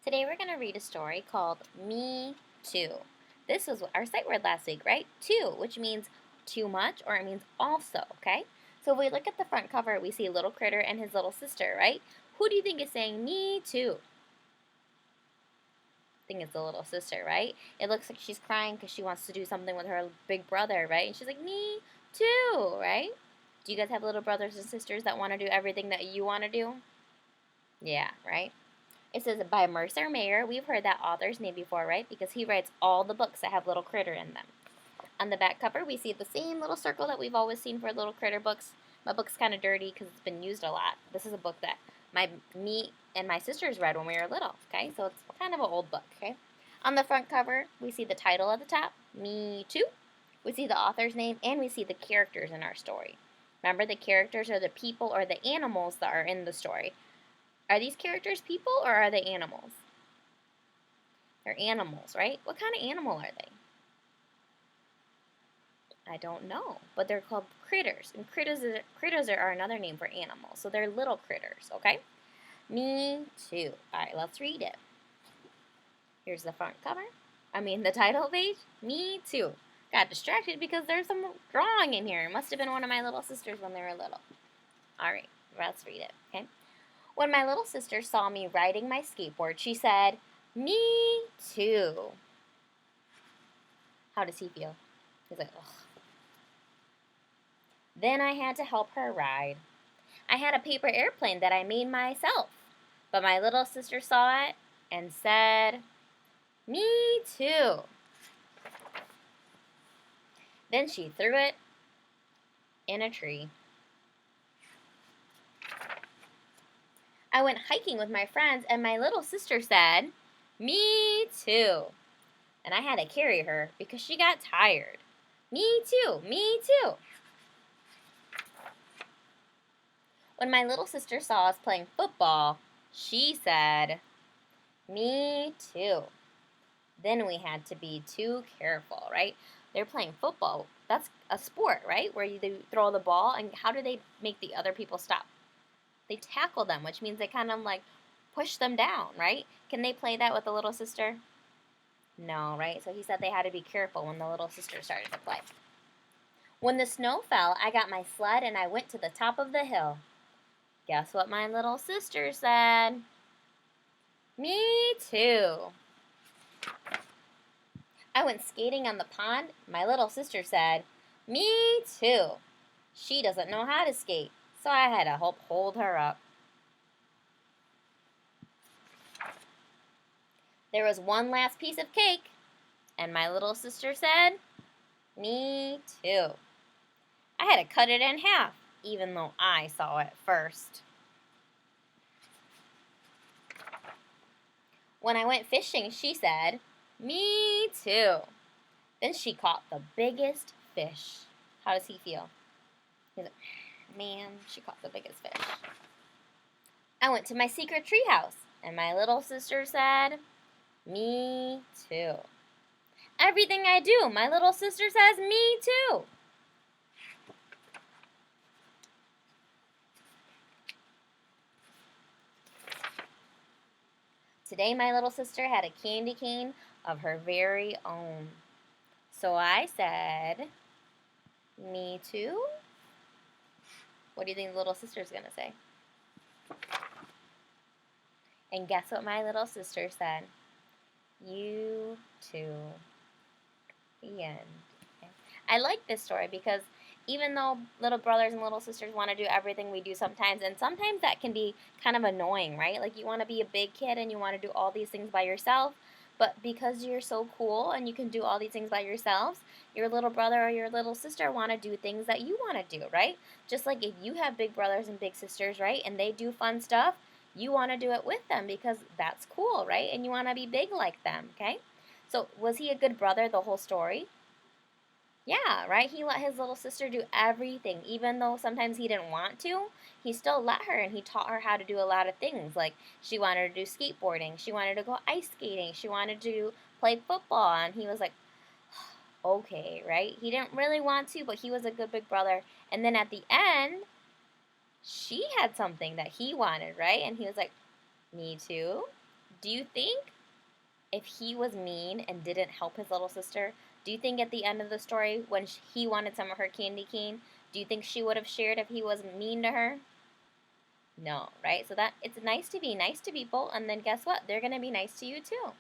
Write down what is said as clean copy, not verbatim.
Today we're going to read a story called Me Too. This was our sight word last week, right? Too, which means too much or it means also, okay? So if we look at the front cover, we see Little Critter and his little sister, right? Who do you think is saying me too? I think it's the little sister, right? It looks like she's crying because she wants to do something with her big brother, right? And she's like, me too, right? Do you guys have little brothers and sisters that want to do everything that you want to do? Yeah, right? It says by Mercer Mayer. We've heard that author's name before, right? Because he writes all the books that have Little Critter in them. On the back cover, we see the same little circle that we've always seen for Little Critter books. My book's kind of dirty because it's been used a lot. This is a book that me and my sisters read when we were little, okay? So it's kind of an old book, okay? On the front cover, we see the title at the top, Me Too. We see the author's name, and we see the characters in our story. Remember, the characters are the people or the animals that are in the story. Are these characters people or are they animals? They're animals, right? What kind of animal are they? I don't know, but they're called critters. And critters are another name for animals. So they're little critters, okay? Me too. All right, let's read it. Here's the front cover. The title page. Me too. Got distracted because there's some drawing in here. It must have been one of my little sisters when they were little. All right, let's read it, okay? When my little sister saw me riding my skateboard, she said, me too. How does he feel? He's like, ugh. Then I had to help her ride. I had a paper airplane that I made myself, but my little sister saw it and said, me too. Then she threw it in a tree. I went hiking with my friends, and my little sister said, me too. And I had to carry her because she got tired. Me too, me too. When my little sister saw us playing football, she said, me too. Then we had to be too careful, right? They're playing football. That's a sport, right? Where they throw the ball, and how do they make the other people stop? They tackle them, which means they kind of like push them down, right? Can they play that with the little sister? No, right? So he said they had to be careful when the little sister started to play. When the snow fell, I got my sled and I went to the top of the hill. Guess what my little sister said? Me too. I went skating on the pond. My little sister said, me too. She doesn't know how to skate, so I had to help hold her up. There was one last piece of cake, and my little sister said, me too. I had to cut it in half, even though I saw it first. When I went fishing, she said, me too. Then she caught the biggest fish. How does he feel? He's like, man, she caught the biggest fish. I went to my secret treehouse, and my little sister said, me too. Everything I do, my little sister says, me too. Today, my little sister had a candy cane of her very own. So I said, me too? What do you think the little sister's going to say? And guess what my little sister said? You too. The end. Okay. I like this story because even though little brothers and little sisters want to do everything we do sometimes, and sometimes that can be kind of annoying, right? Like you want to be a big kid and you want to do all these things by yourself, but because you're so cool and you can do all these things by yourselves, your little brother or your little sister want to do things that you want to do, right? Just like if you have big brothers and big sisters, right, and they do fun stuff, you want to do it with them because that's cool, right? And you want to be big like them, okay? So was he a good brother the whole story? Yeah, right? He let his little sister do everything. Even though sometimes he didn't want to, he still let her and he taught her how to do a lot of things. Like she wanted to do skateboarding, she wanted to go ice skating, she wanted to play football, and he was like, okay, right? He didn't really want to, but he was a good big brother. And then at the end, she had something that he wanted, right? And he was like, me too. Do you think if he was mean and didn't help his little sister, do you think at the end of the story, when he wanted some of her candy cane, do you think she would have shared if he was mean to her? No, right? So that it's nice to be nice to people, and then guess what? They're gonna be nice to you too.